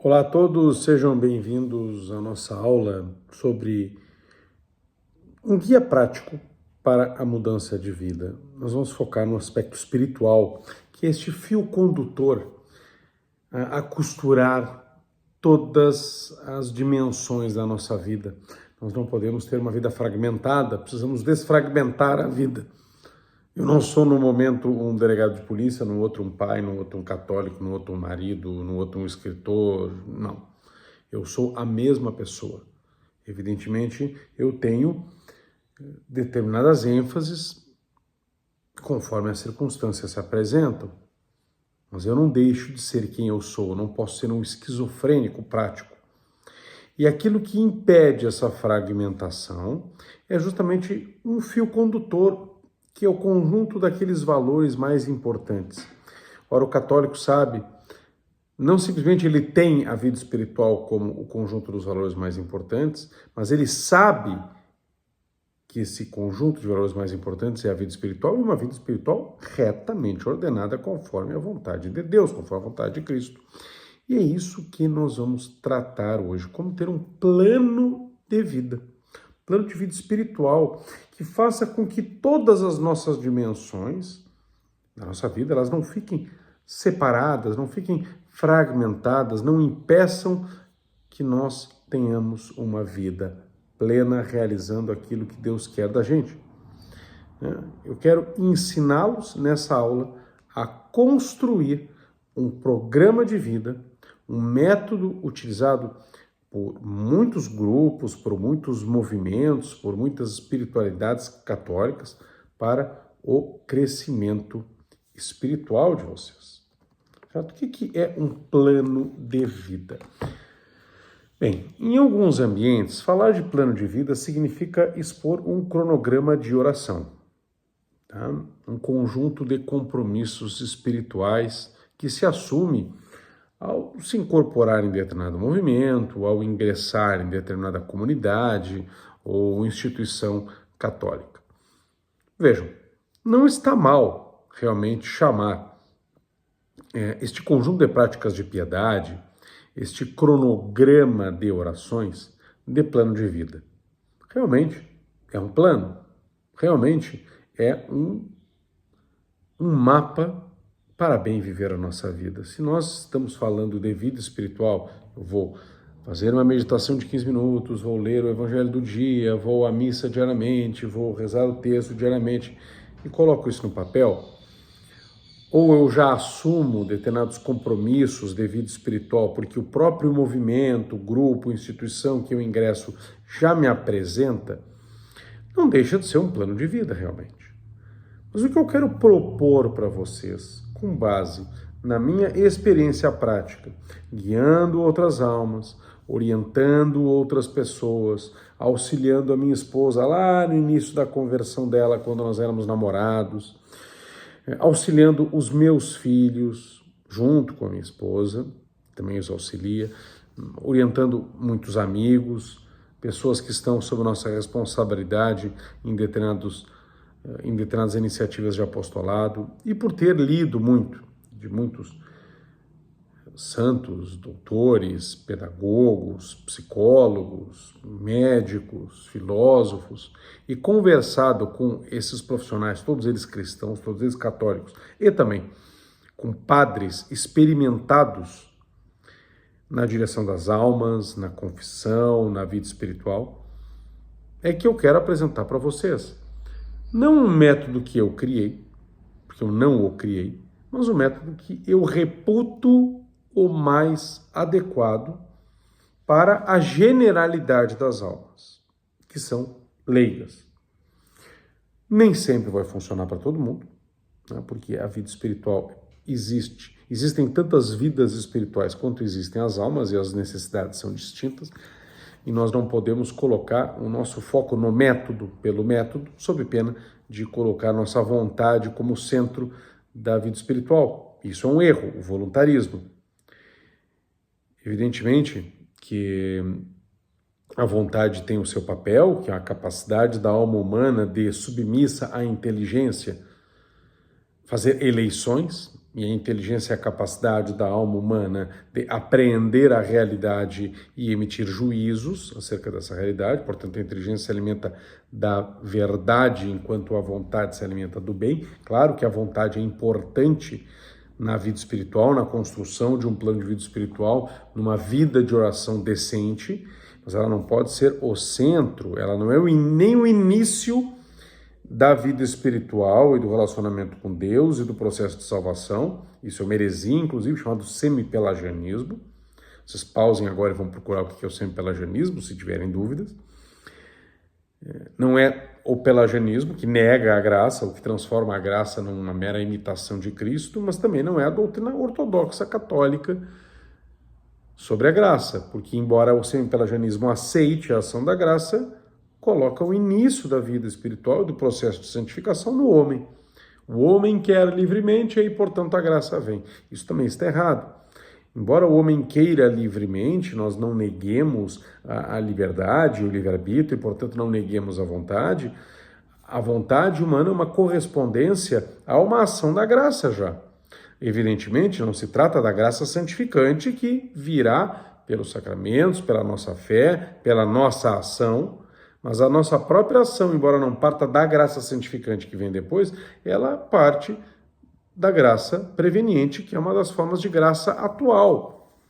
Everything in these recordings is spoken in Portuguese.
Olá a todos, sejam bem-vindos à nossa aula sobre um guia prático para a mudança de vida. Nós vamos focar no aspecto espiritual, que é este fio condutor a costurar todas as dimensões da nossa vida. Nós não podemos ter uma vida fragmentada, precisamos desfragmentar a vida. Eu não sou, no momento, um delegado de polícia, no outro um pai, no outro um católico, no outro um marido, no outro um escritor, não. Eu sou a mesma pessoa. Evidentemente, eu tenho determinadas ênfases conforme as circunstâncias se apresentam, mas eu não deixo de ser quem eu sou, eu não posso ser um esquizofrênico prático. E aquilo que impede essa fragmentação é justamente um fio condutor, que é o conjunto daqueles valores mais importantes. Ora, o católico sabe, não simplesmente ele tem a vida espiritual como o conjunto dos valores mais importantes, mas ele sabe que esse conjunto de valores mais importantes é a vida espiritual, e uma vida espiritual retamente ordenada conforme a vontade de Deus, conforme a vontade de Cristo. E é isso que nós vamos tratar hoje, como ter um plano de vida espiritual, que faça com que todas as nossas dimensões da nossa vida, elas não fiquem separadas, não fiquem fragmentadas, não impeçam que nós tenhamos uma vida plena, realizando aquilo que Deus quer da gente. Eu quero ensiná-los nessa aula a construir um programa de vida, um método utilizado por muitos grupos, por muitos movimentos, por muitas espiritualidades católicas para o crescimento espiritual de vocês. O que é um plano de vida? Bem, em alguns ambientes, falar de plano de vida significa expor um cronograma de oração, tá? Um conjunto de compromissos espirituais que se assume ao se incorporar em determinado movimento, ao ingressar em determinada comunidade ou instituição católica. Vejam, não está mal realmente chamar este conjunto de práticas de piedade, este cronograma de orações, de plano de vida. Realmente é um plano, realmente é um mapa para bem viver a nossa vida. Se nós estamos falando de vida espiritual, eu vou fazer uma meditação de 15 minutos, vou ler o evangelho do dia, vou à missa diariamente, vou rezar o texto diariamente e coloco isso no papel, ou eu já assumo determinados compromissos de vida espiritual, porque o próprio movimento, grupo, instituição que eu ingresso já me apresenta, não deixa de ser um plano de vida realmente. Mas o que eu quero propor para vocês, com base na minha experiência prática, guiando outras almas, orientando outras pessoas, auxiliando a minha esposa lá no início da conversão dela, quando nós éramos namorados, auxiliando os meus filhos, junto com a minha esposa, também os auxilia, orientando muitos amigos, pessoas que estão sob nossa responsabilidade em determinadas iniciativas de apostolado, e por ter lido muito, de muitos santos, doutores, pedagogos, psicólogos, médicos, filósofos, e conversado com esses profissionais, todos eles cristãos, todos eles católicos, e também com padres experimentados na direção das almas, na confissão, na vida espiritual, é que eu quero apresentar para vocês. Não um método que eu criei, porque eu não o criei, mas um método que eu reputo o mais adequado para a generalidade das almas, que são leigas. Nem sempre vai funcionar para todo mundo, né, porque a vida espiritual existe. Existem tantas vidas espirituais quanto existem as almas, e as necessidades são distintas, e nós não podemos colocar o nosso foco no método, pelo método, sob pena de colocar nossa vontade como centro da vida espiritual. Isso é um erro, o voluntarismo. Evidentemente que a vontade tem o seu papel, que é a capacidade da alma humana de submissa à inteligência, fazer eleições, e a inteligência é a capacidade da alma humana de apreender a realidade e emitir juízos acerca dessa realidade. Portanto, a inteligência se alimenta da verdade, enquanto a vontade se alimenta do bem. Claro que a vontade é importante na vida espiritual, na construção de um plano de vida espiritual, numa vida de oração decente, mas ela não pode ser o centro, ela não é nem o início da vida espiritual e do relacionamento com Deus e do processo de salvação. Isso é uma heresia, inclusive, chamado semipelagianismo. Vocês pausem agora e vão procurar o que é o semipelagianismo, se tiverem dúvidas. Não é o pelagianismo, que nega a graça, o que transforma a graça numa mera imitação de Cristo, mas também não é a doutrina ortodoxa católica sobre a graça, porque embora o semipelagianismo aceite a ação da graça, coloca o início da vida espiritual e do processo de santificação no homem. O homem quer livremente e aí, portanto, a graça vem. Isso também está errado. Embora o homem queira livremente, nós não neguemos a liberdade, o livre-arbítrio, e, portanto, não neguemos a vontade humana é uma correspondência a uma ação da graça já. Evidentemente, não se trata da graça santificante que virá pelos sacramentos, pela nossa fé, pela nossa ação, mas a nossa própria ação, embora não parta da graça santificante que vem depois, ela parte da graça preveniente, que é uma das formas de graça atual.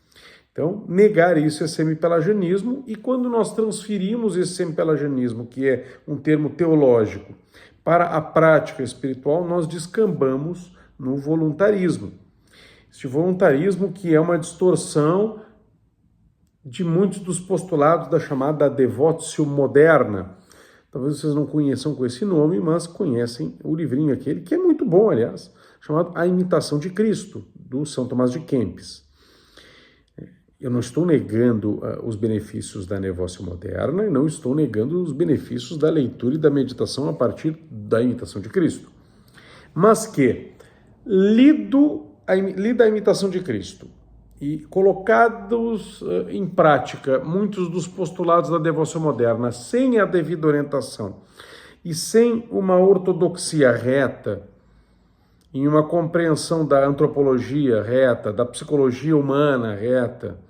Então, negar isso é semipelagianismo, e quando nós transferimos esse semipelagianismo, que é um termo teológico, para a prática espiritual, nós descambamos no voluntarismo. Este voluntarismo que é uma distorção de muitos dos postulados da chamada devotio moderna. Talvez vocês não conheçam com esse nome, mas conhecem o livrinho aquele, que é muito bom, aliás, chamado A Imitação de Cristo, do São Tomás de Kempis. Eu não estou negando os benefícios da devotio moderna e não estou negando os benefícios da leitura e da meditação a partir da imitação de Cristo. Mas que, lida a imitação de Cristo e colocados em prática muitos dos postulados da devoção moderna sem a devida orientação e sem uma ortodoxia reta, em uma compreensão da antropologia reta, da psicologia humana reta,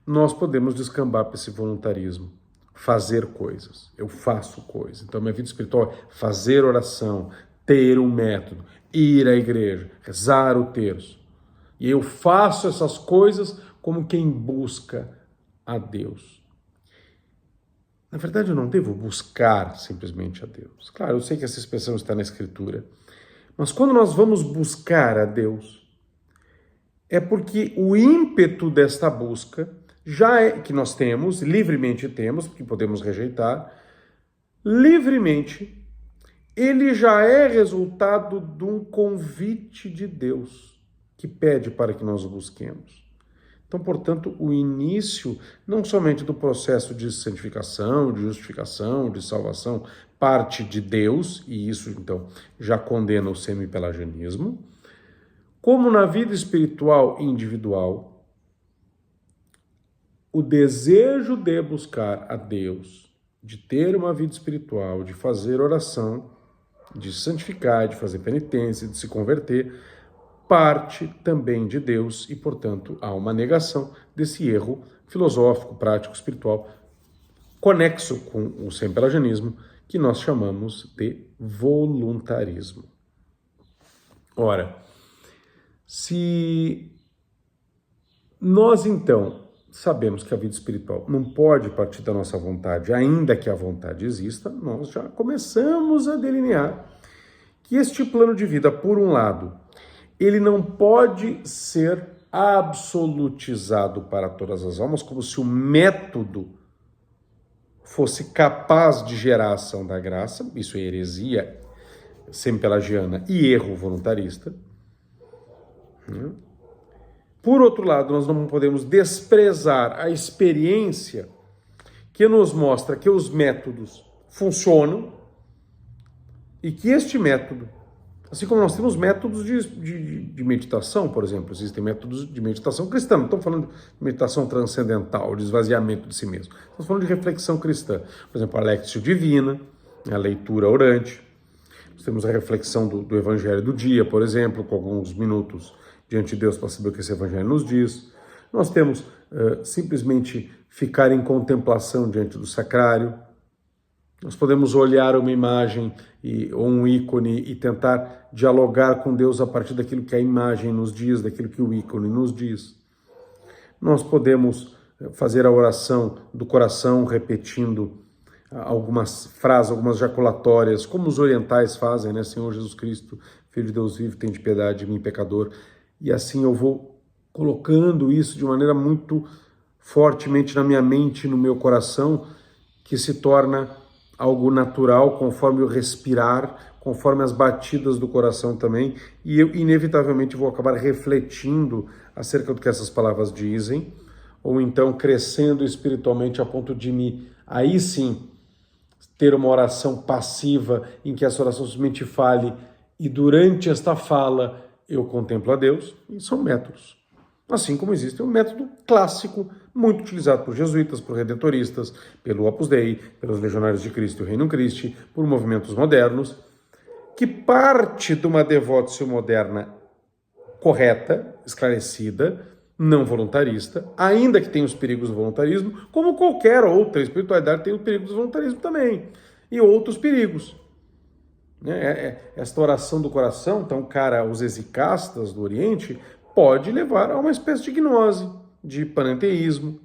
nós podemos descambar para esse voluntarismo, fazer coisas. Eu faço coisas. Então, minha vida espiritual é fazer oração, ter um método, ir à igreja, rezar o terço. E eu faço essas coisas como quem busca a Deus. Na verdade, eu não devo buscar simplesmente a Deus. Claro, eu sei que essa expressão está na Escritura. Mas quando nós vamos buscar a Deus, é porque o ímpeto desta busca já é que nós temos, livremente temos, porque podemos rejeitar, livremente, ele já é resultado de um convite de Deus, que pede para que nós o busquemos. Então, portanto, o início, não somente do processo de santificação, de justificação, de salvação, parte de Deus, e isso, então, já condena o semipelagianismo, como na vida espiritual individual, o desejo de buscar a Deus, de ter uma vida espiritual, de fazer oração, de se santificar, de fazer penitência, de se converter, parte também de Deus e, portanto, há uma negação desse erro filosófico, prático, espiritual, conexo com o semipelagianismo, que nós chamamos de voluntarismo. Ora, se nós, então, sabemos que a vida espiritual não pode partir da nossa vontade, ainda que a vontade exista, nós já começamos a delinear que este plano de vida, por um lado, ele não pode ser absolutizado para todas as almas, como se o método fosse capaz de gerar a ação da graça, isso é heresia semipelagiana e erro voluntarista. Por outro lado, nós não podemos desprezar a experiência que nos mostra que os métodos funcionam e que este método, assim como nós temos métodos de meditação, por exemplo, existem métodos de meditação cristã, não estamos falando de meditação transcendental, de esvaziamento de si mesmo, estamos falando de reflexão cristã. Por exemplo, a Lectio Divina, a leitura orante, nós temos a reflexão do Evangelho do dia, por exemplo, com alguns minutos diante de Deus para saber o que esse Evangelho nos diz. Nós temos simplesmente ficar em contemplação diante do sacrário. Nós podemos olhar uma imagem ou um ícone e tentar dialogar com Deus a partir daquilo que a imagem nos diz, daquilo que o ícone nos diz. Nós podemos fazer a oração do coração repetindo algumas frases, algumas jaculatórias, como os orientais fazem, né? Senhor Jesus Cristo, Filho de Deus vivo, tem de piedade de mim, pecador. E assim eu vou colocando isso de maneira muito fortemente na minha mente, no meu coração, que se torna algo natural conforme eu respirar, conforme as batidas do coração também, e eu inevitavelmente vou acabar refletindo acerca do que essas palavras dizem, ou então crescendo espiritualmente a ponto de aí sim, ter uma oração passiva em que essa oração simplesmente fale e durante esta fala eu contemplo a Deus. E são métodos. Assim como existe um método clássico, muito utilizado por jesuítas, por redentoristas, pelo Opus Dei, pelos Legionários de Cristo e o Reino Christi, por movimentos modernos, que parte de uma devotio moderna correta, esclarecida, não voluntarista, ainda que tenha os perigos do voluntarismo, como qualquer outra espiritualidade tem o perigo do voluntarismo também, e outros perigos. Esta oração do coração, tão cara aos exicastas do Oriente, pode levar a uma espécie de gnose, de panenteísmo.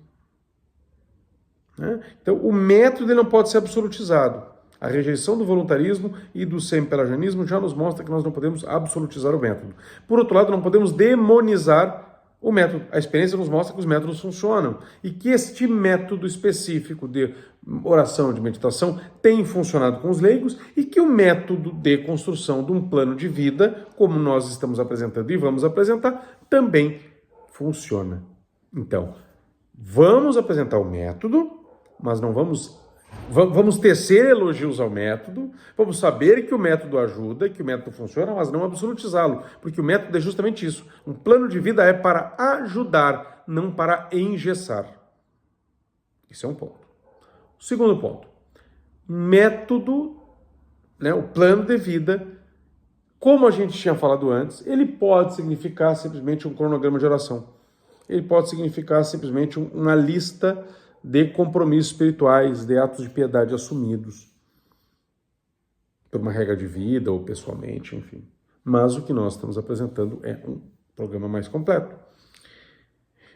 Então, o método ele não pode ser absolutizado. A rejeição do voluntarismo e do semi-pelagianismo já nos mostra que nós não podemos absolutizar o método. Por outro lado, não podemos demonizar o método. A experiência nos mostra que os métodos funcionam e que este método específico de oração, de meditação, tem funcionado com os leigos e que o método de construção de um plano de vida, como nós estamos apresentando e vamos apresentar, também funciona. Então, vamos apresentar o método, mas não vamos tecer elogios ao método, vamos saber que o método ajuda, que o método funciona, mas não absolutizá-lo, porque o método é justamente isso. Um plano de vida é para ajudar, não para engessar. Esse é um ponto. O segundo ponto, método, o plano de vida, como a gente tinha falado antes, ele pode significar simplesmente um cronograma de oração. Ele pode significar simplesmente uma lista de compromissos espirituais, de atos de piedade assumidos por uma regra de vida ou pessoalmente, enfim. Mas o que nós estamos apresentando é um programa mais completo,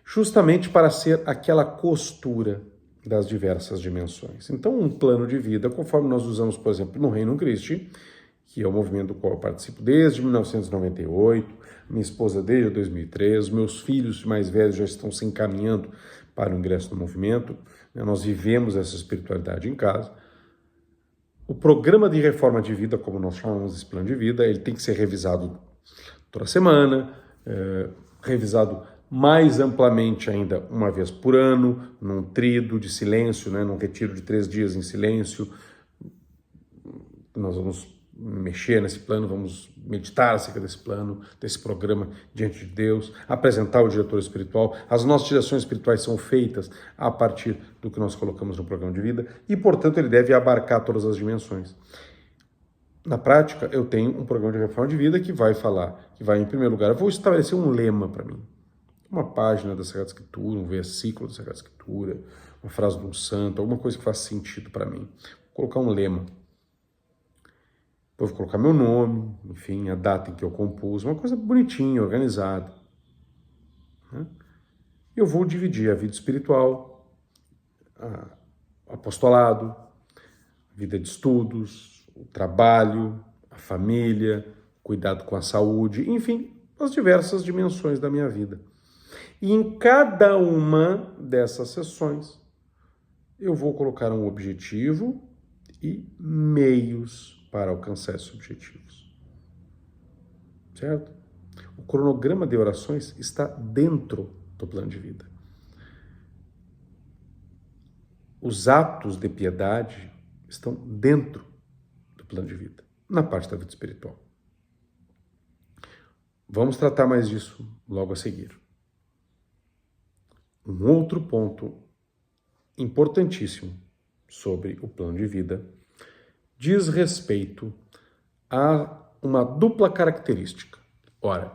justamente para ser aquela costura das diversas dimensões. Então, um plano de vida, conforme nós usamos, por exemplo, no Reino Christi, que é o movimento do qual eu participo desde 1998, minha esposa desde 2003, meus filhos mais velhos já estão se encaminhando para o ingresso no movimento, nós vivemos essa espiritualidade em casa. O programa de reforma de vida, como nós chamamos esse plano de vida, ele tem que ser revisado toda semana, revisado mais amplamente ainda uma vez por ano, num tríduo de silêncio, num retiro de 3 dias em silêncio. Nós vamos mexer nesse plano, vamos meditar acerca desse plano, desse programa diante de Deus, apresentar o diretor espiritual. As nossas direções espirituais são feitas a partir do que nós colocamos no programa de vida e, portanto, ele deve abarcar todas as dimensões. Na prática, eu tenho um programa de reforma de vida que vai falar, que vai, em primeiro lugar, eu vou estabelecer um lema para mim, uma página da Sagrada Escritura, um versículo da Sagrada Escritura, uma frase de um santo, alguma coisa que faça sentido para mim. Vou colocar um lema. Depois vou colocar meu nome, enfim, a data em que eu compus, uma coisa bonitinha, organizada. Eu vou dividir a vida espiritual, o apostolado, a vida de estudos, o trabalho, a família, cuidado com a saúde, enfim, as diversas dimensões da minha vida. E em cada uma dessas sessões, eu vou colocar um objetivo e meios para alcançar esses objetivos. Certo? O cronograma de orações está dentro do plano de vida. Os atos de piedade estão dentro do plano de vida, na parte da vida espiritual. Vamos tratar mais disso logo a seguir. Um outro ponto importantíssimo sobre o plano de vida diz respeito há uma dupla característica. Ora,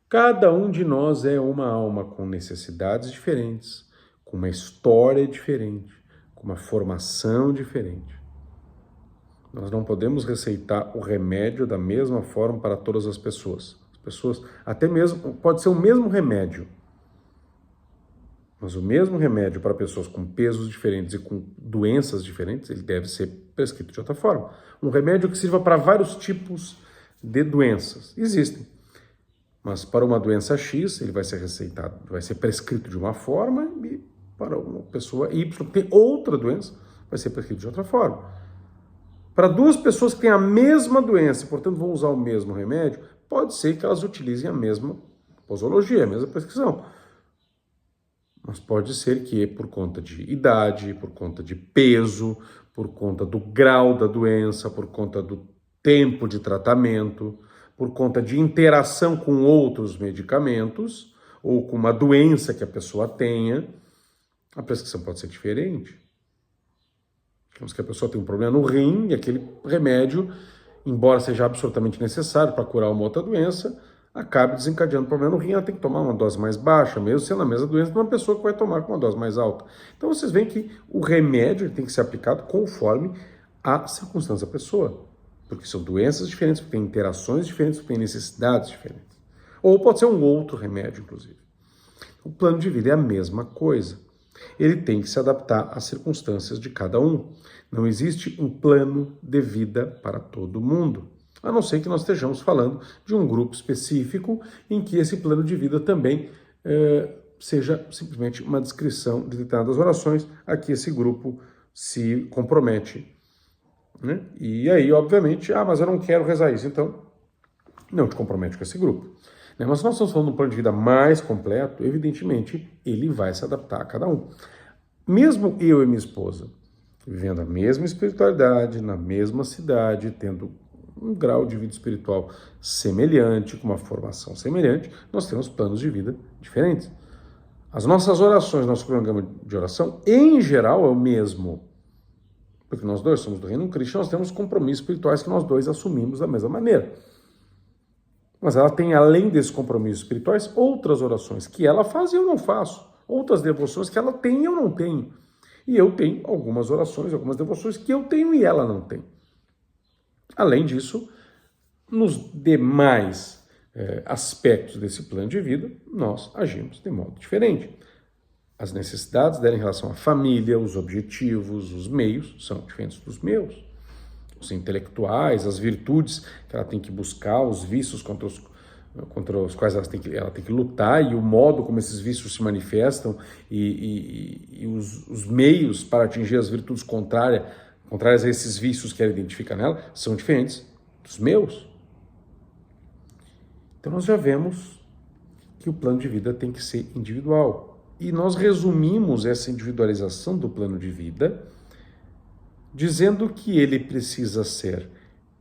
cada um de nós é uma alma com necessidades diferentes, com uma história diferente, com uma formação diferente. Nós não podemos receitar o remédio da mesma forma para todas as pessoas. As pessoas, até mesmo, pode ser o mesmo remédio, mas o mesmo remédio para pessoas com pesos diferentes e com doenças diferentes, ele deve ser prescrito de outra forma. Um remédio que sirva para vários tipos de doenças existem, mas para uma doença X, ele vai ser receitado, vai ser prescrito de uma forma, e para uma pessoa Y que tem outra doença, vai ser prescrito de outra forma. Para duas pessoas que têm a mesma doença e, portanto, vão usar o mesmo remédio, pode ser que elas utilizem a mesma posologia, a mesma prescrição. Mas pode ser que, por conta de idade, por conta de peso, por conta do grau da doença, por conta do tempo de tratamento, por conta de interação com outros medicamentos, ou com uma doença que a pessoa tenha, a prescrição pode ser diferente. Digamos que a pessoa tem um problema no rim e aquele remédio, embora seja absolutamente necessário para curar uma outra doença, acabe desencadeando o problema no rim, ela tem que tomar uma dose mais baixa, mesmo sendo a mesma doença de uma pessoa que vai tomar com uma dose mais alta. Então vocês veem que o remédio tem que ser aplicado conforme a circunstância da pessoa, porque são doenças diferentes, porque têm interações diferentes, porque têm necessidades diferentes. Ou pode ser um outro remédio, inclusive. O plano de vida é a mesma coisa. Ele tem que se adaptar às circunstâncias de cada um. Não existe um plano de vida para todo mundo, a não ser que nós estejamos falando de um grupo específico em que esse plano de vida também seja simplesmente uma descrição de determinadas orações a que esse grupo se compromete. Né? E aí, obviamente, mas eu não quero rezar isso, então não te compromete com esse grupo. Mas se nós estamos falando de um plano de vida mais completo, evidentemente, ele vai se adaptar a cada um. Mesmo eu e minha esposa, vivendo a mesma espiritualidade, na mesma cidade, tendo um grau de vida espiritual semelhante, com uma formação semelhante, nós temos planos de vida diferentes. As nossas orações, nosso programa de oração, em geral, é o mesmo. Porque nós dois somos do Reino Cristo, nós temos compromissos espirituais que nós dois assumimos da mesma maneira. Mas ela tem, além desses compromissos espirituais, outras orações que ela faz e eu não faço. Outras devoções que ela tem e eu não tenho. E eu tenho algumas orações, algumas devoções que eu tenho e ela não tem. Além disso, nos demais aspectos desse plano de vida, nós agimos de modo diferente. As necessidades dela em relação à família, os objetivos, os meios, são diferentes dos meus. Os intelectuais, as virtudes que ela tem que buscar, os vícios contra os quais ela tem que lutar e o modo como esses vícios se manifestam e os meios para atingir as virtudes contrárias a esses vícios que ela identifica nela, são diferentes dos meus. Então nós já vemos que o plano de vida tem que ser individual. E nós resumimos essa individualização do plano de vida dizendo que ele precisa ser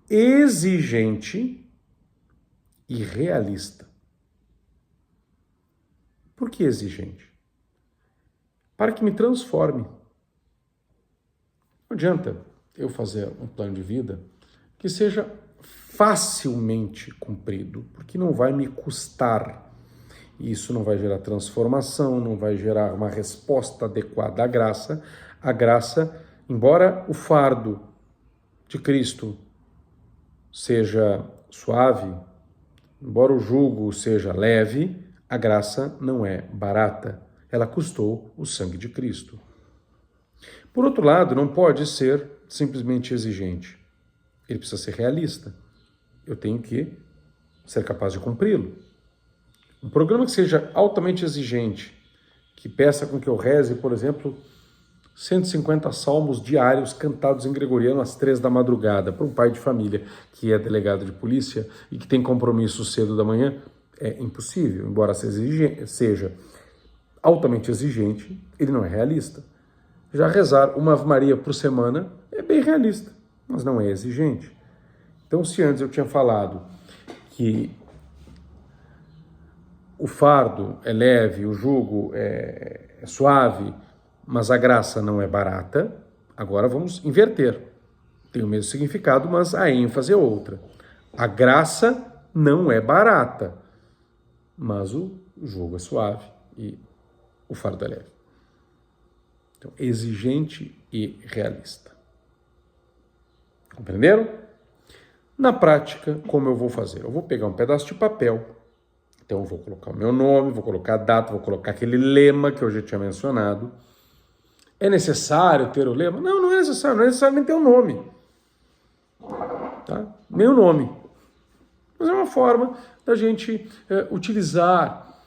exigente e realista. Por que exigente? Para que me transforme. Não adianta eu fazer um plano de vida que seja facilmente cumprido, porque não vai me custar. Isso não vai gerar transformação, não vai gerar uma resposta adequada à graça. A graça, embora o fardo de Cristo seja suave, embora o jugo seja leve, a graça não é barata. Ela custou o sangue de Cristo. Por outro lado, não pode ser simplesmente exigente. Ele precisa ser realista. Eu tenho que ser capaz de cumpri-lo. Um programa que seja altamente exigente, que peça com que eu reze, por exemplo, 150 salmos diários cantados em gregoriano às 3 da madrugada, para um pai de família que é delegado de polícia e que tem compromisso cedo da manhã, é impossível. Embora seja altamente exigente, ele não é realista. Já rezar uma Ave Maria por semana é bem realista, mas não é exigente. Então, se antes eu tinha falado que o fardo é leve, o jugo é suave, mas a graça não é barata, agora vamos inverter. Tem o mesmo significado, mas a ênfase é outra. A graça não é barata, mas o jugo é suave e o fardo é leve. Então, exigente e realista. Compreenderam? Na prática, como eu vou fazer? Eu vou pegar um pedaço de papel, então eu vou colocar o meu nome, vou colocar a data, vou colocar aquele lema que eu já tinha mencionado. É necessário ter o lema? Não, não é necessário nem ter o nome. Tá? Nem o nome. Mas é uma forma da gente utilizar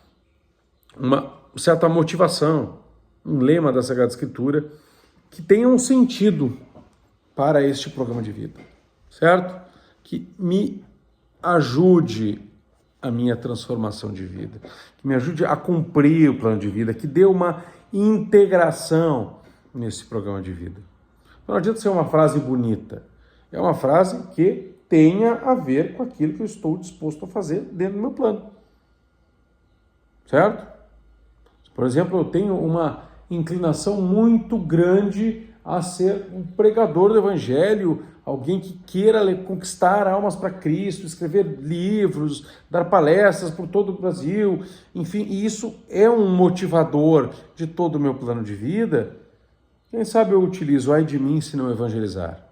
uma certa motivação, um lema da Sagrada Escritura que tenha um sentido para este programa de vida, certo? Que me ajude a minha transformação de vida, que me ajude a cumprir o plano de vida, que dê uma integração nesse programa de vida. Não adianta ser uma frase bonita, é uma frase que tenha a ver com aquilo que eu estou disposto a fazer dentro do meu plano, certo? Por exemplo, eu tenho uma inclinação muito grande a ser um pregador do Evangelho, alguém que queira conquistar almas para Cristo, escrever livros, dar palestras por todo o Brasil, enfim, e isso é um motivador de todo o meu plano de vida. Quem sabe eu utilizo ai de mim se não evangelizar.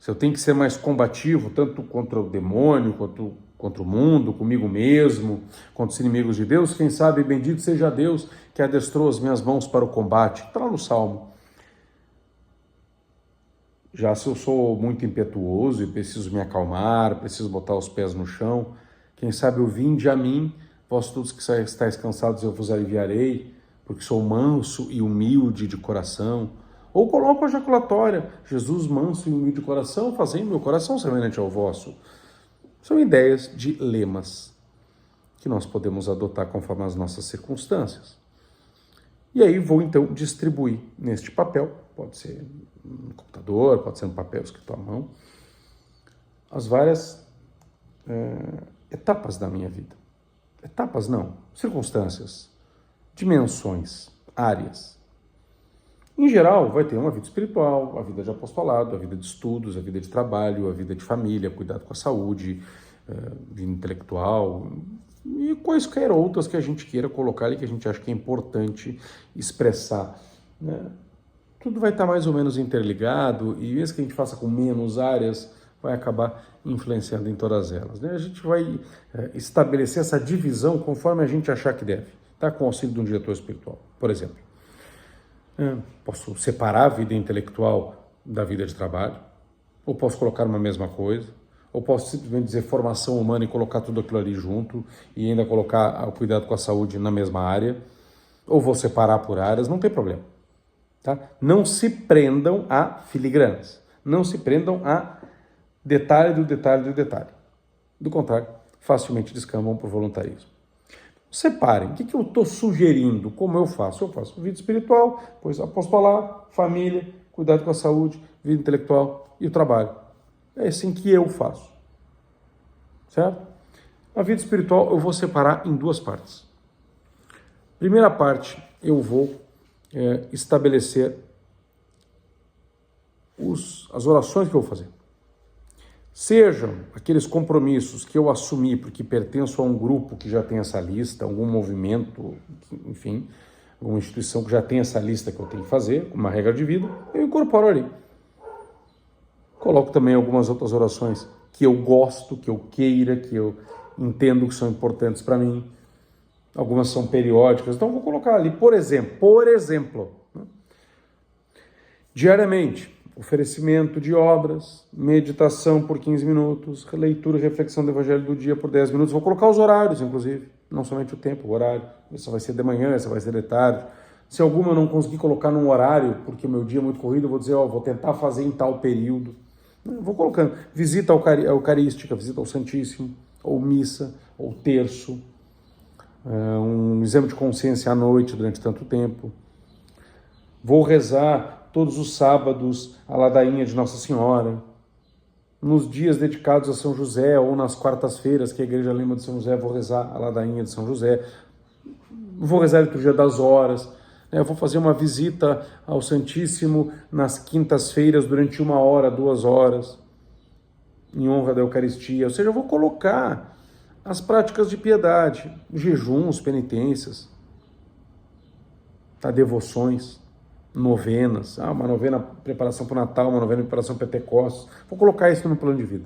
Se eu tenho que ser mais combativo, tanto contra o demônio, quanto contra o mundo, comigo mesmo, contra os inimigos de Deus, quem sabe bendito seja Deus que adestrou as minhas mãos para o combate. Está lá no Salmo. Já se eu sou muito impetuoso e preciso me acalmar, preciso botar os pés no chão, quem sabe eu vinde a mim, vós todos que estáis cansados eu vos aliviarei, porque sou manso e humilde de coração. Ou coloco a jaculatória, Jesus manso e humilde de coração, fazendo meu coração semelhante ao vosso. São ideias de lemas que nós podemos adotar conforme as nossas circunstâncias. E aí vou então distribuir neste papel, pode ser no computador, pode ser no papel escrito à mão, as várias etapas da minha vida. Etapas não, circunstâncias, dimensões, áreas. Em geral, vai ter uma vida espiritual, a vida de apostolado, a vida de estudos, a vida de trabalho, a vida de família, cuidado com a saúde, vida intelectual e quaisquer outras que a gente queira colocar ali, que a gente acha que é importante expressar, né? Tudo vai estar mais ou menos interligado e mesmo que a gente faça com menos áreas, vai acabar influenciando em todas elas, né? A gente vai estabelecer essa divisão conforme a gente achar que deve, tá? Com o auxílio de um diretor espiritual, por exemplo. Posso separar a vida intelectual da vida de trabalho, ou posso colocar uma mesma coisa, ou posso simplesmente dizer formação humana e colocar tudo aquilo ali junto e ainda colocar o cuidado com a saúde na mesma área, ou vou separar por áreas, não tem problema. Tá? Não se prendam a filigranas, não se prendam a detalhe do detalhe do detalhe. Do contrário, facilmente descambam por voluntarismo. Separem. O que eu estou sugerindo? Como eu faço? Eu faço vida espiritual, depois apostolar, família, cuidado com a saúde, vida intelectual e o trabalho. É assim que eu faço. Certo? A vida espiritual eu vou separar em duas partes. Primeira parte, eu vou estabelecer as orações que eu vou fazer. Sejam aqueles compromissos que eu assumi porque pertenço a um grupo que já tem essa lista, algum movimento, enfim, alguma instituição que já tem essa lista que eu tenho que fazer, uma regra de vida, eu incorporo ali. Coloco também algumas outras orações que eu gosto, que eu queira, que eu entendo que são importantes para mim. Algumas são periódicas, então eu vou colocar ali, por exemplo, né? Diariamente, oferecimento de obras, meditação por 15 minutos, leitura e reflexão do Evangelho do dia por 10 minutos. Vou colocar os horários, inclusive, não somente o tempo, o horário. Essa vai ser de manhã, essa vai ser de tarde. Se alguma eu não conseguir colocar num horário, porque o meu dia é muito corrido, eu vou dizer, vou tentar fazer em tal período. Vou colocando visita eucarística, visita ao Santíssimo, ou missa, ou terço, um exame de consciência à noite durante tanto tempo. Vou rezar todos os sábados a ladainha de Nossa Senhora. Nos dias dedicados a São José ou nas quartas-feiras que a igreja lembra de São José, vou rezar a ladainha de São José. Vou rezar a liturgia das horas. Eu vou fazer uma visita ao Santíssimo nas quintas-feiras durante 1 hora, 2 horas. em honra da Eucaristia. Ou seja, eu vou colocar as práticas de piedade, jejuns, penitências, tá? Devoções, novenas, uma novena preparação para o Natal, uma novena preparação para Pentecostes. Vou colocar isso no plano de vida.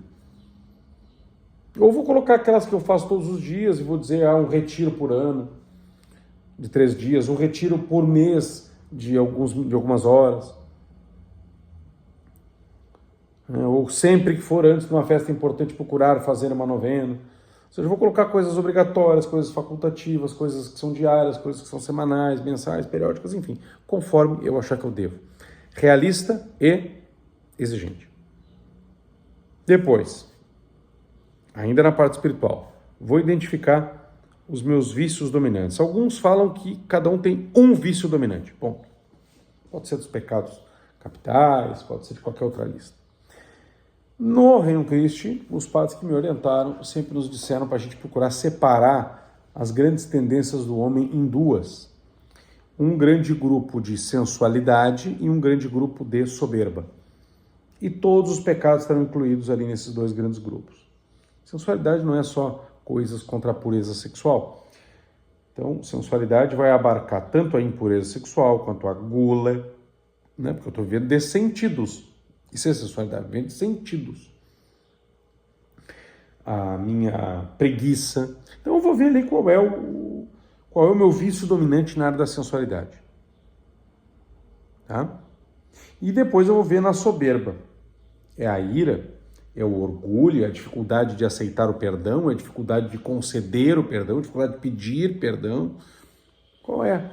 Ou vou colocar aquelas que eu faço todos os dias e vou dizer, um retiro por ano, de 3 dias, um retiro por mês de algumas horas. Ou sempre que for antes de uma festa importante procurar fazer uma novena. Ou seja, eu vou colocar coisas obrigatórias, coisas facultativas, coisas que são diárias, coisas que são semanais, mensais, periódicas, enfim, conforme eu achar que eu devo. Realista e exigente. Depois, ainda na parte espiritual, vou identificar os meus vícios dominantes. Alguns falam que cada um tem um vício dominante. Bom, pode ser dos pecados capitais, pode ser de qualquer outra lista. No Reino Christi, os padres que me orientaram sempre nos disseram para a gente procurar separar as grandes tendências do homem em duas. Um grande grupo de sensualidade e um grande grupo de soberba. E todos os pecados estão incluídos ali nesses 2 grandes grupos. Sensualidade não é só coisas contra a pureza sexual. Então, sensualidade vai abarcar tanto a impureza sexual quanto a gula, né? Porque eu estou vendo de sentidos. Isso é sensualidade, vem de sentidos. A minha preguiça. Então eu vou ver ali qual é o meu vício dominante na área da sensualidade. Tá? E depois eu vou ver na soberba. É a ira, é o orgulho, é a dificuldade de aceitar o perdão, é a dificuldade de conceder o perdão, a dificuldade de pedir perdão. Qual é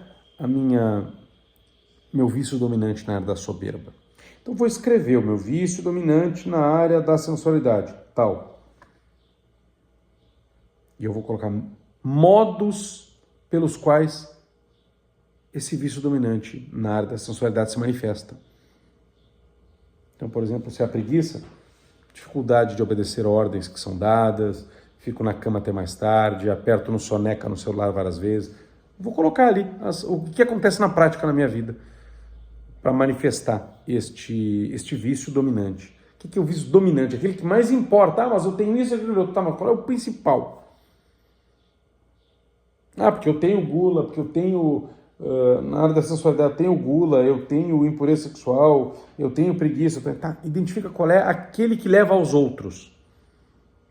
meu vício dominante na área da soberba? Então vou escrever o meu vício dominante na área da sensualidade, tal. E eu vou colocar modos pelos quais esse vício dominante na área da sensualidade se manifesta. Então, por exemplo, se é a preguiça, dificuldade de obedecer ordens que são dadas, fico na cama até mais tarde, aperto no soneca no celular várias vezes. Vou colocar ali o que acontece na prática na minha vida para manifestar este vício dominante. O que é o vício dominante? Aquele que mais importa. Mas eu tenho isso, aquilo outro. Tá, mas qual é o principal? Porque eu tenho gula, porque eu tenho, na área da sensualidade, eu tenho gula, eu tenho impureza sexual, eu tenho preguiça. Tá, identifica qual é aquele que leva aos outros.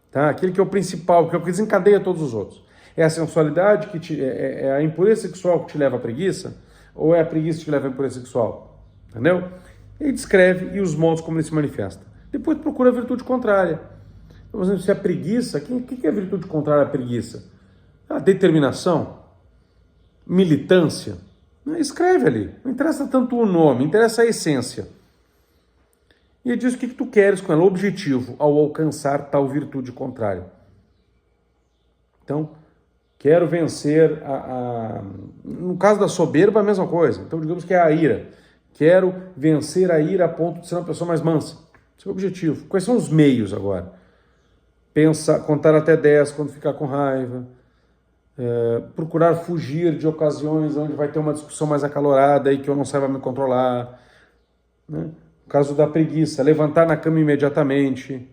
Tá? Aquele que é o principal, que é o que desencadeia todos os outros. É a sensualidade, é a impureza sexual que te leva à preguiça? Ou é a preguiça que te leva à impureza sexual? Entendeu? Ele descreve e os modos como ele se manifesta. Depois procura a virtude contrária. Por exemplo, se é preguiça, o que é a virtude contrária à preguiça? A determinação? Militância? Escreve ali. Não interessa tanto o nome, interessa a essência. E ele diz o que tu queres com ela, o objetivo ao alcançar tal virtude contrária. Então, quero vencer no caso da soberba, a mesma coisa. Então, digamos que é a ira. Quero vencer a ira a ponto de ser uma pessoa mais mansa. Esse é o objetivo. Quais são os meios agora? Contar até 10 quando ficar com raiva. Procurar fugir de ocasiões onde vai ter uma discussão mais acalorada e que eu não saiba me controlar. Né? No caso da preguiça, levantar na cama imediatamente.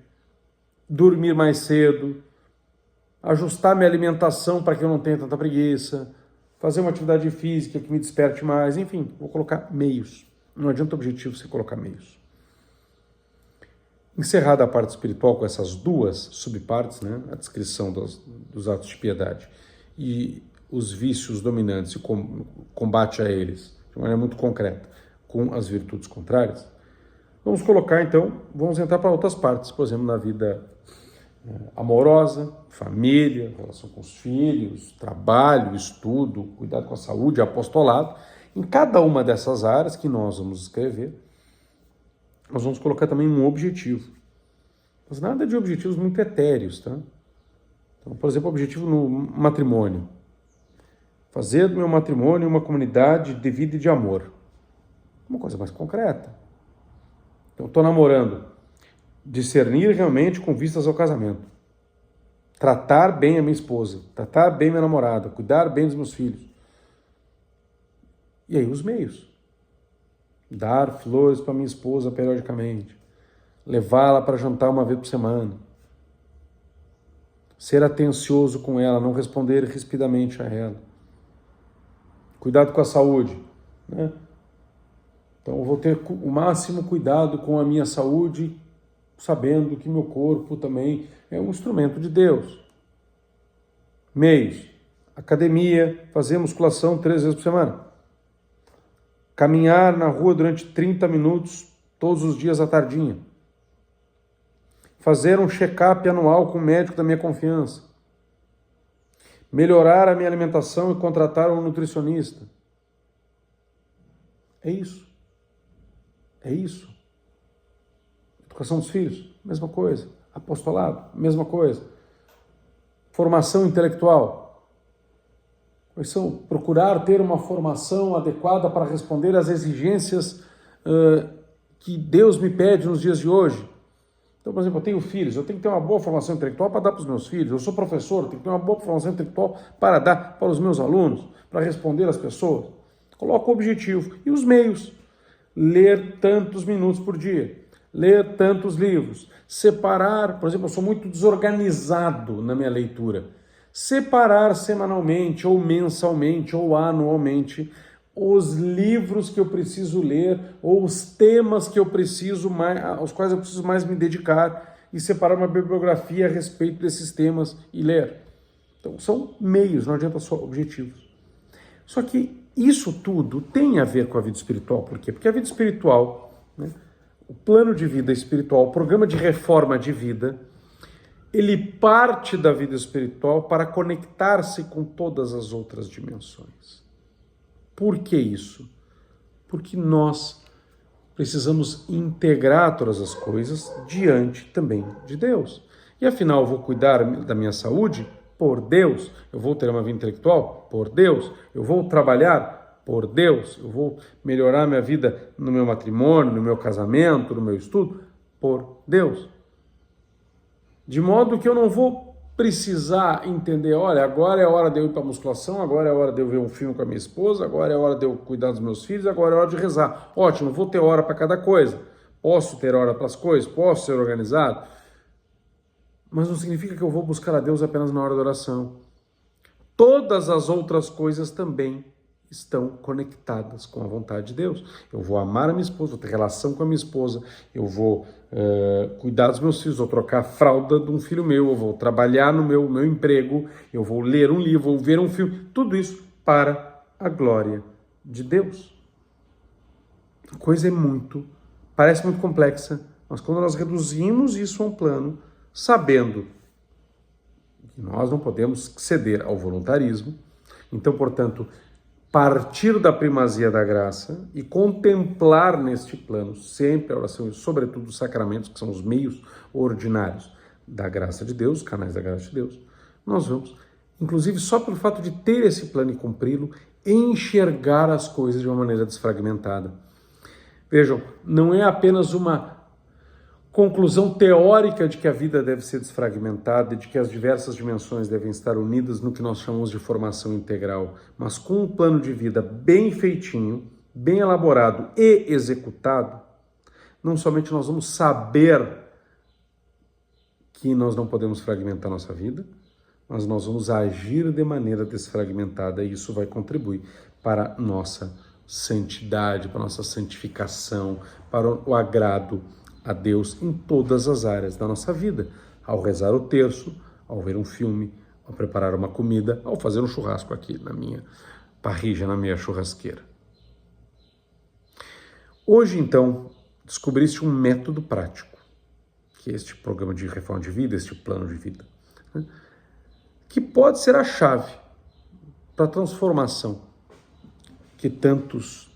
Dormir mais cedo. Ajustar minha alimentação para que eu não tenha tanta preguiça. Fazer uma atividade física que me desperte mais. Enfim, vou colocar meios. Não adianta o objetivo você colocar meios. Encerrada a parte espiritual com essas 2 subpartes, né? A descrição dos atos de piedade e os vícios dominantes e combate a eles de maneira muito concreta com as virtudes contrárias, vamos colocar então, vamos entrar para outras partes, por exemplo, na vida amorosa, família, relação com os filhos, trabalho, estudo, cuidado com a saúde, apostolado. Em cada uma dessas áreas que nós vamos escrever, nós vamos colocar também um objetivo. Mas nada de objetivos muito etéreos, tá? Então, por exemplo, objetivo no matrimônio. Fazer do meu matrimônio uma comunidade de vida e de amor. Uma coisa mais concreta. Então, estou namorando. Discernir realmente com vistas ao casamento. Tratar bem a minha esposa. Tratar bem minha namorada. Cuidar bem dos meus filhos. E aí os meios. Dar flores para minha esposa periodicamente. levá-la para jantar uma vez por semana, ser atencioso com ela, não responder rispidamente a ela. Cuidado com a saúde, né? Então eu vou ter o máximo cuidado com a minha saúde, sabendo que meu corpo também é um instrumento de Deus. Meios: academia, fazer musculação 3 vezes por semana. Caminhar na rua durante 30 minutos todos os dias à tardinha. Fazer um check-up anual com o médico da minha confiança. Melhorar a minha alimentação e contratar um nutricionista. É isso. É isso. Educação dos filhos, mesma coisa. Apostolado, mesma coisa. Formação intelectual. Quais são? Procurar ter uma formação adequada para responder às exigências que Deus me pede nos dias de hoje. Então, por exemplo, eu tenho filhos, eu tenho que ter uma boa formação intelectual para dar para os meus filhos. Eu sou professor, eu tenho que ter uma boa formação intelectual para dar para os meus alunos, para responder às pessoas. Coloco o objetivo e os meios. Ler tantos minutos por dia, ler tantos livros, separar, por exemplo, eu sou muito desorganizado na minha leitura. Separar semanalmente, ou mensalmente, ou anualmente, os livros que eu preciso ler, ou os temas que eu preciso mais, aos quais eu preciso mais me dedicar, e separar uma bibliografia a respeito desses temas e ler. Então, são meios, não adianta só objetivos. Só que isso tudo tem a ver com a vida espiritual. Por quê? Porque a vida espiritual, né, o plano de vida espiritual, o programa de reforma de vida, ele parte da vida espiritual para conectar-se com todas as outras dimensões. Por que isso? Porque nós precisamos integrar todas as coisas diante também de Deus. E afinal, eu vou cuidar da minha saúde por Deus, eu vou ter uma vida intelectual por Deus, eu vou trabalhar por Deus, eu vou melhorar minha vida no meu matrimônio, no meu casamento, no meu estudo, por Deus. De modo que eu não vou precisar entender, olha, agora é a hora de eu ir para a musculação, agora é a hora de eu ver um filme com a minha esposa, agora é a hora de eu cuidar dos meus filhos, agora é a hora de rezar. Ótimo, vou ter hora para cada coisa. Posso ter hora para as coisas, posso ser organizado, mas não significa que eu vou buscar a Deus apenas na hora da oração. Todas as outras coisas também estão conectadas com a vontade de Deus. Eu vou amar a minha esposa, vou ter relação com a minha esposa, eu vou cuidar dos meus filhos, vou trocar a fralda de um filho meu, eu vou trabalhar no meu emprego, eu vou ler um livro, vou ver um filme, tudo isso para a glória de Deus. A coisa parece muito complexa, mas quando nós reduzimos isso a um plano, sabendo que nós não podemos ceder ao voluntarismo, então, portanto, partir da primazia da graça e contemplar neste plano sempre a oração e, sobretudo, os sacramentos, que são os meios ordinários da graça de Deus, canais da graça de Deus, nós vamos, inclusive só pelo fato de ter esse plano e cumpri-lo, enxergar as coisas de uma maneira desfragmentada. Vejam, não é apenas uma conclusão teórica de que a vida deve ser desfragmentada e de que as diversas dimensões devem estar unidas no que nós chamamos de formação integral, mas com um plano de vida bem feitinho, bem elaborado e executado, não somente nós vamos saber que nós não podemos fragmentar nossa vida, mas nós vamos agir de maneira desfragmentada e isso vai contribuir para nossa santidade, para nossa santificação, para o agrado a Deus em todas as áreas da nossa vida, ao rezar o terço, ao ver um filme, ao preparar uma comida, ao fazer um churrasco aqui na minha parrilla, na minha churrasqueira. Hoje, então, descobriste um método prático, que é este programa de reforma de vida, este plano de vida, né? Que pode ser a chave para a transformação que tantos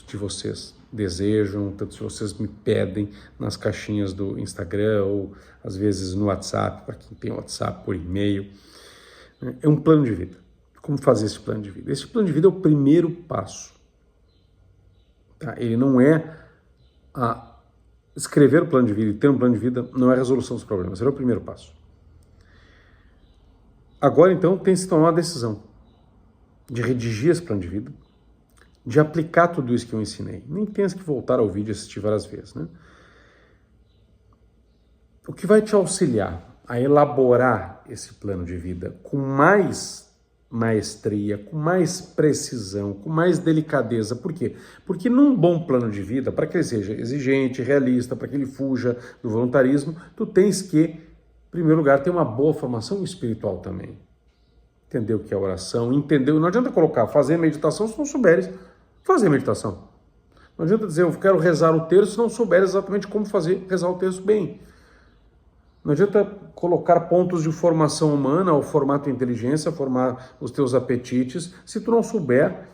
de vocês desejam, tantos de vocês me pedem nas caixinhas do Instagram ou às vezes no WhatsApp, para quem tem WhatsApp, por e-mail. É um plano de vida. Como fazer esse plano de vida? Esse plano de vida é o primeiro passo. Tá? Ele não é escrever o plano de vida e ter um plano de vida, não é a resolução dos problemas, ele é o primeiro passo. Agora, então, tem que se tomar uma decisão de redigir esse plano de vida, de aplicar tudo isso que eu ensinei. Nem tenha que voltar ao vídeo e assistir várias vezes, né? O que vai te auxiliar a elaborar esse plano de vida com mais maestria, com mais precisão, com mais delicadeza. Por quê? Porque num bom plano de vida, para que ele seja exigente, realista, para que ele fuja do voluntarismo, tu tens que, em primeiro lugar, ter uma boa formação espiritual também. Entender o que é oração, entender. Não adianta colocar fazer meditação se não souberes fazer meditação. Não adianta dizer eu quero rezar o terço se não souberes exatamente como rezar o terço bem. Não adianta colocar pontos de formação humana, ou formar tua inteligência, formar os teus apetites, se tu não souber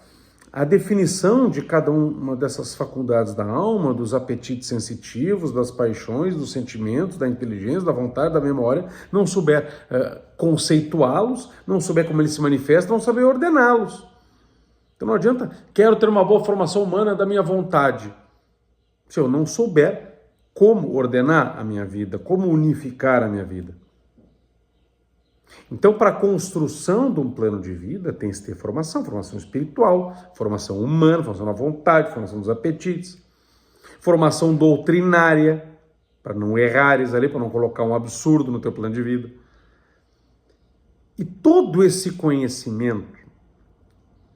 a definição de cada uma dessas faculdades da alma, dos apetites sensitivos, das paixões, dos sentimentos, da inteligência, da vontade, da memória, não souber conceituá-los, não souber como eles se manifestam, não saber ordená-los. Então não adianta, quero ter uma boa formação humana da minha vontade. Se eu não souber como ordenar a minha vida, como unificar a minha vida. Então, para a construção de um plano de vida, tem que ter formação espiritual, formação humana, formação da vontade, formação dos apetites, formação doutrinária, para não errares ali, para não colocar um absurdo no teu plano de vida. E todo esse conhecimento,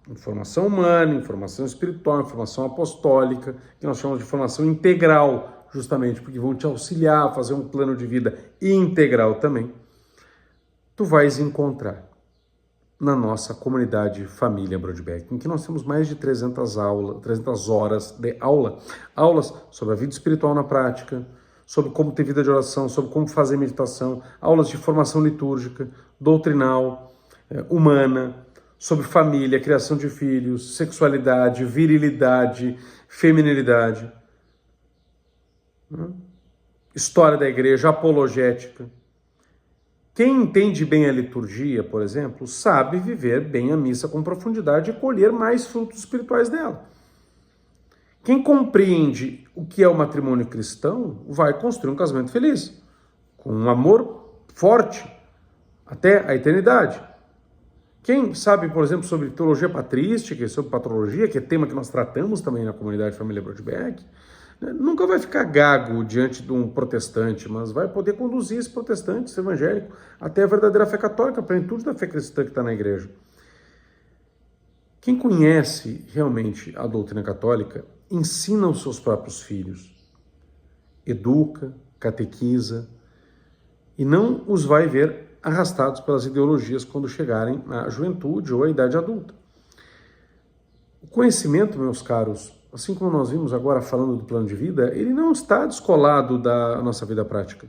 informação humana, informação espiritual, informação apostólica, que nós chamamos de formação integral, justamente porque vão te auxiliar a fazer um plano de vida integral também, tu vais encontrar na nossa comunidade Família Brodbeck, em que nós temos mais de 300 horas de aulas sobre a vida espiritual na prática, sobre como ter vida de oração, sobre como fazer meditação, aulas de formação litúrgica, doutrinal, humana, sobre família, criação de filhos, sexualidade, virilidade, feminilidade, história da igreja, apologética. Quem entende bem a liturgia, por exemplo, sabe viver bem a missa com profundidade e colher mais frutos espirituais dela. Quem compreende o que é o matrimônio cristão vai construir um casamento feliz, com um amor forte até a eternidade. Quem sabe, por exemplo, sobre teologia patrística, sobre patrologia, que é tema que nós tratamos também na comunidade Família Brodbeck, nunca vai ficar gago diante de um protestante, mas vai poder conduzir esse protestante, esse evangélico, até a verdadeira fé católica, a plenitude da fé cristã que está na igreja. Quem conhece realmente a doutrina católica, ensina os seus próprios filhos, educa, catequiza, e não os vai ver arrastados pelas ideologias quando chegarem à juventude ou à idade adulta. O conhecimento, meus caros, assim como nós vimos agora falando do plano de vida, ele não está descolado da nossa vida prática.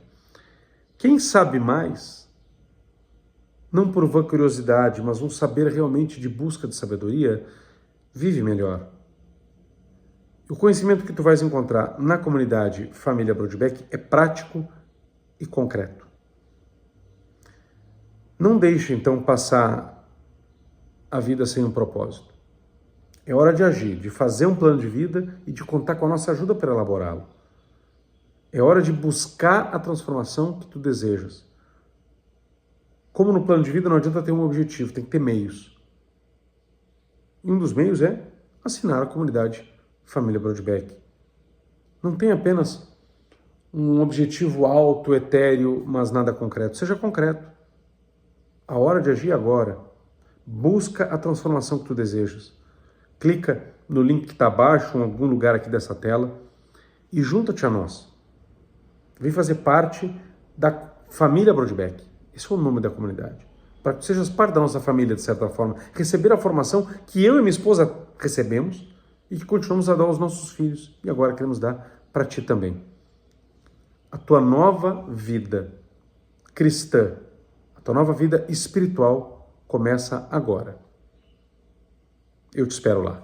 Quem sabe mais, não por vã curiosidade, mas um saber realmente de busca de sabedoria, vive melhor. O conhecimento que tu vais encontrar na comunidade Família Brodbeck é prático e concreto. Não deixe, então, passar a vida sem um propósito. É hora de agir, de fazer um plano de vida e de contar com a nossa ajuda para elaborá-lo. É hora de buscar a transformação que tu desejas. Como no plano de vida não adianta ter um objetivo, tem que ter meios. E um dos meios é assinar a comunidade Família Brodbeck. Não tem apenas um objetivo alto, etéreo, mas nada concreto. Seja concreto. A hora de agir é agora. Busca a transformação que tu desejas. Clica no link que está abaixo, em algum lugar aqui dessa tela, e junta-te a nós. Vem fazer parte da Família Brodbeck. Esse é o nome da comunidade. Para que tu sejas parte da nossa família, de certa forma. Receber a formação que eu e minha esposa recebemos e que continuamos a dar aos nossos filhos. E agora queremos dar para ti também. A tua nova vida cristã, a tua nova vida espiritual começa agora. Eu te espero lá.